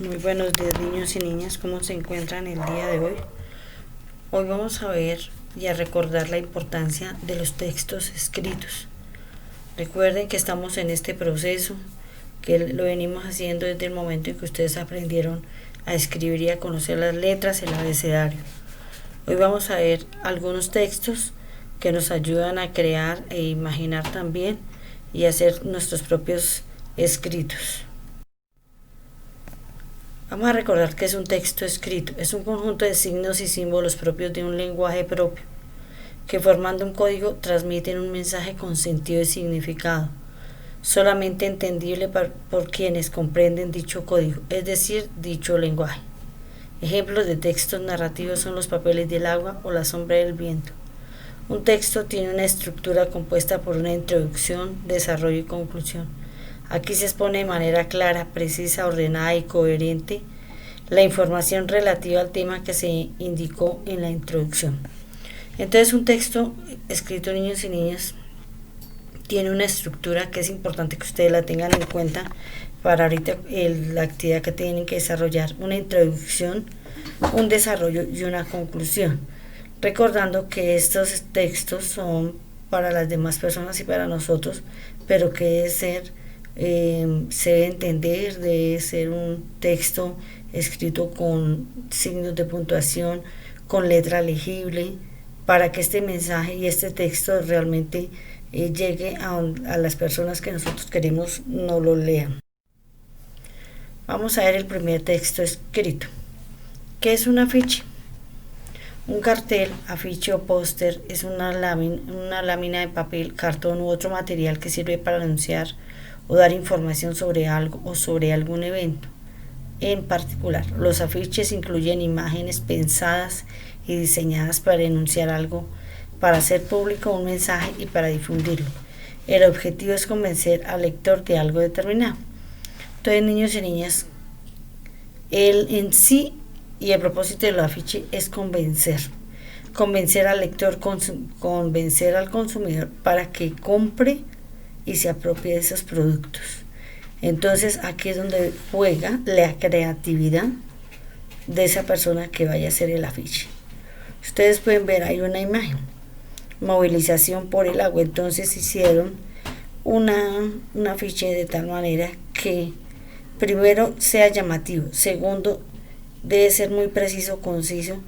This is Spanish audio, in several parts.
Muy buenos días, niños y niñas, ¿cómo se encuentran el día de hoy? Hoy vamos a ver y a recordar la importancia de los textos escritos. Recuerden que estamos en este proceso, que lo venimos haciendo desde el momento en que ustedes aprendieron a escribir y a conocer las letras, el abecedario. Hoy vamos a ver algunos textos que nos ayudan a crear e imaginar también y hacer nuestros propios escritos. Vamos a recordar que es un texto escrito, es un conjunto de signos y símbolos propios de un lenguaje propio, que formando un código transmiten un mensaje con sentido y significado, solamente entendible por quienes comprenden dicho código, es decir, dicho lenguaje. Ejemplos de textos narrativos son los papeles del agua o la sombra del viento. Un texto tiene una estructura compuesta por una introducción, desarrollo y conclusión. Aquí se expone de manera clara, precisa, ordenada y coherente la información relativa al tema que se indicó en la introducción. Entonces, un texto escrito, niños y niñas, tiene una estructura que es importante que ustedes la tengan en cuenta para ahorita la actividad que tienen que desarrollar: una introducción, un desarrollo y una conclusión. Recordando que estos textos son para las demás personas y para nosotros, pero que debe ser, se debe entender, debe ser un texto escrito con signos de puntuación, con letra legible, para que este mensaje y este texto realmente llegue a las personas que nosotros queremos no lo lean. Vamos a ver el primer texto escrito. ¿Qué es un afiche? Un cartel, afiche o póster es una lámina de papel, cartón u otro material que sirve para anunciar o dar información sobre algo o sobre algún evento. En particular, los afiches incluyen imágenes pensadas y diseñadas para enunciar algo, para hacer público un mensaje y para difundirlo. El objetivo es convencer al lector de algo determinado. Entonces, niños y niñas, el en sí y el propósito del afiche es convencer al lector, convencer al consumidor para que compre y se apropie de esos productos. Entonces, aquí es donde juega la creatividad de esa persona que vaya a hacer el afiche. Ustedes pueden ver ahí una imagen: movilización por el agua. Entonces hicieron un afiche de tal manera que, primero, sea llamativo; segundo, debe ser muy preciso, conciso,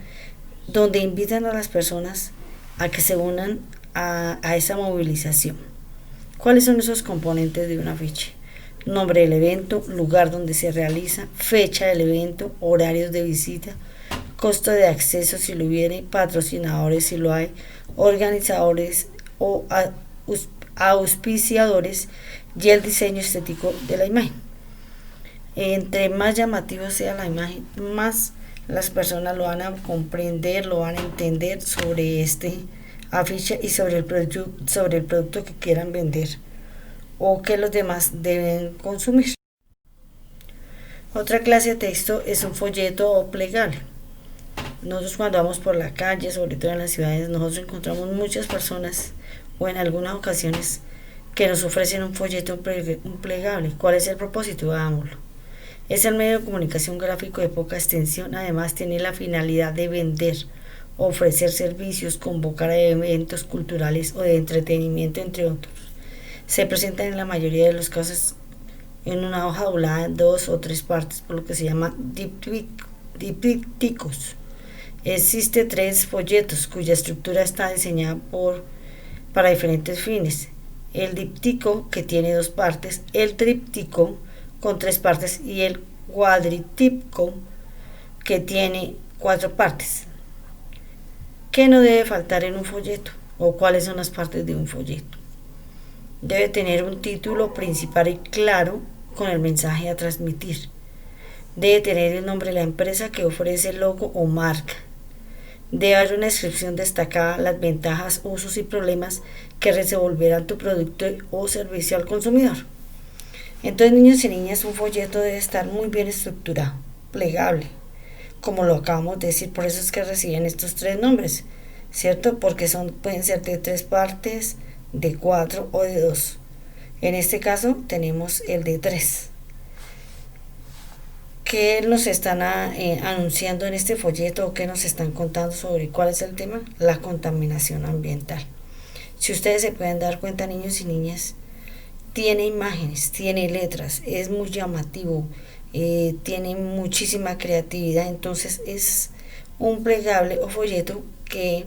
donde invitan a las personas a que se unan a esa movilización. ¿Cuáles son esos componentes de un afiche? Nombre del evento, lugar donde se realiza, fecha del evento, horarios de visita, costo de acceso si lo hubiere, patrocinadores si lo hay, organizadores o auspiciadores, y el diseño estético de la imagen. Entre más llamativo sea la imagen, más las personas lo van a comprender, lo van a entender sobre este afiche y sobre el producto que quieran vender o que los demás deben consumir. Otra clase de texto es un folleto o plegable. Nosotros, cuando vamos por la calle, sobre todo en las ciudades, nosotros encontramos muchas personas, o en algunas ocasiones, que nos ofrecen un folleto, un plegable. ¿Cuál es el propósito? Hagámoslo. Es el medio de comunicación gráfico de poca extensión. Además, tiene la finalidad de vender, ofrecer servicios, convocar a eventos culturales o de entretenimiento, entre otros. Se presentan en la mayoría de los casos en una hoja doblada en 2 o 3 partes, por lo que se llama dípticos. Existe 3 folletos cuya estructura está diseñada para diferentes fines: el díptico, que tiene 2 partes; el tríptico, con 3 partes; y el cuadríptico, que tiene 4 partes. ¿Qué no debe faltar en un folleto? ¿O cuáles son las partes de un folleto? Debe tener un título principal y claro con el mensaje a transmitir. Debe tener el nombre de la empresa que ofrece el logo o marca. Debe haber una descripción destacada, las ventajas, usos y problemas que resolverán tu producto o servicio al consumidor. Entonces, niños y niñas, un folleto debe estar muy bien estructurado, plegable, como lo acabamos de decir. Por eso es que reciben estos 3 nombres, ¿cierto? Porque pueden ser de 3 partes, de 4 o de 2. En este caso tenemos el de 3. ¿Qué nos están anunciando en este folleto o qué nos están contando sobre cuál es el tema? La contaminación ambiental. Si ustedes se pueden dar cuenta, niños y niñas, tiene imágenes, tiene letras, es muy llamativo, tiene muchísima creatividad, entonces es un plegable o folleto que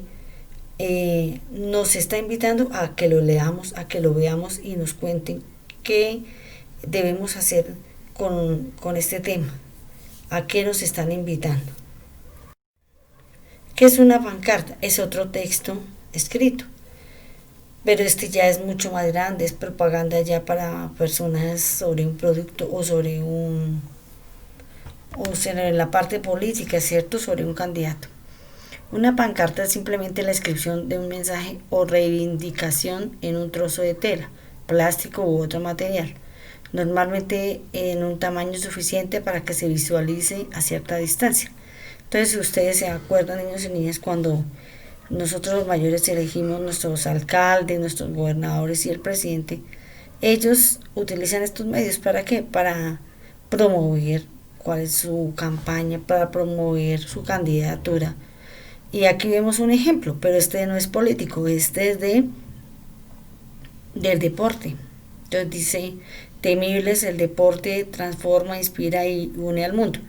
nos está invitando a que lo leamos, a que lo veamos y nos cuenten qué debemos hacer con este tema, a qué nos están invitando. ¿Qué es una pancarta? Es otro texto escrito, pero este ya es mucho más grande, es propaganda ya para personas sobre un producto o sobre la parte política, ¿cierto? Sobre un candidato. Una pancarta es simplemente la inscripción de un mensaje o reivindicación en un trozo de tela, plástico u otro material, normalmente en un tamaño suficiente para que se visualice a cierta distancia. Entonces, si ustedes se acuerdan, niños y niñas, cuando nosotros los mayores elegimos nuestros alcaldes, nuestros gobernadores y el presidente, ellos utilizan estos medios ¿para qué? Para promover cuál es su campaña, para promover su candidatura. Y aquí vemos un ejemplo, pero este no es político, este es del deporte. Entonces dice, temibles, el deporte transforma, inspira y une al mundo.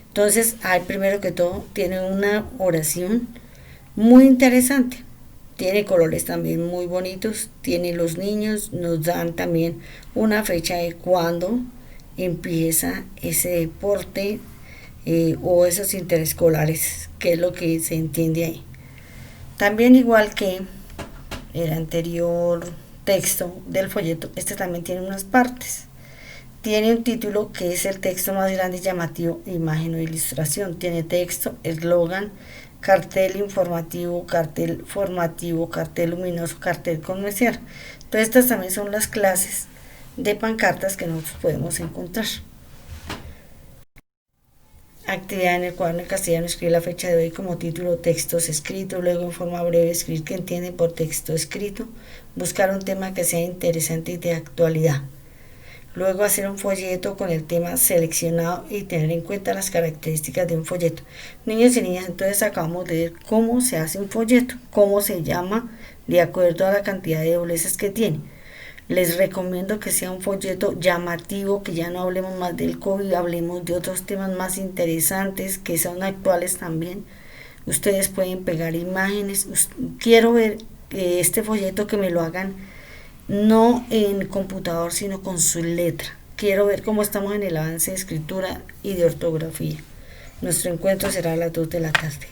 Entonces, hay primero que todo, tiene una oración muy interesante. Tiene colores también muy bonitos, tiene los niños, nos dan también una fecha de cuándo empieza ese deporte o esos interescolares, que es lo que se entiende ahí. También igual que el anterior texto del folleto, este también tiene unas partes. Tiene un título que es el texto más grande y llamativo, imagen o ilustración. Tiene texto, eslogan, cartel informativo, cartel formativo, cartel luminoso, cartel comercial. Entonces estas también son las clases de pancartas que nosotros podemos encontrar. Actividad en el cuaderno de castellano, escribir la fecha de hoy como título, textos escritos, luego en forma breve escribir qué entiende por texto escrito, buscar un tema que sea interesante y de actualidad. Luego hacer un folleto con el tema seleccionado y tener en cuenta las características de un folleto. Niños y niñas, entonces acabamos de ver cómo se hace un folleto, cómo se llama de acuerdo a la cantidad de dobleces que tiene. Les recomiendo que sea un folleto llamativo, que ya no hablemos más del COVID, hablemos de otros temas más interesantes que son actuales también. Ustedes pueden pegar imágenes. Quiero ver este folleto que me lo hagan no en computador sino con su letra. Quiero ver cómo estamos en el avance de escritura y de ortografía. Nuestro encuentro será a las 2 de la tarde.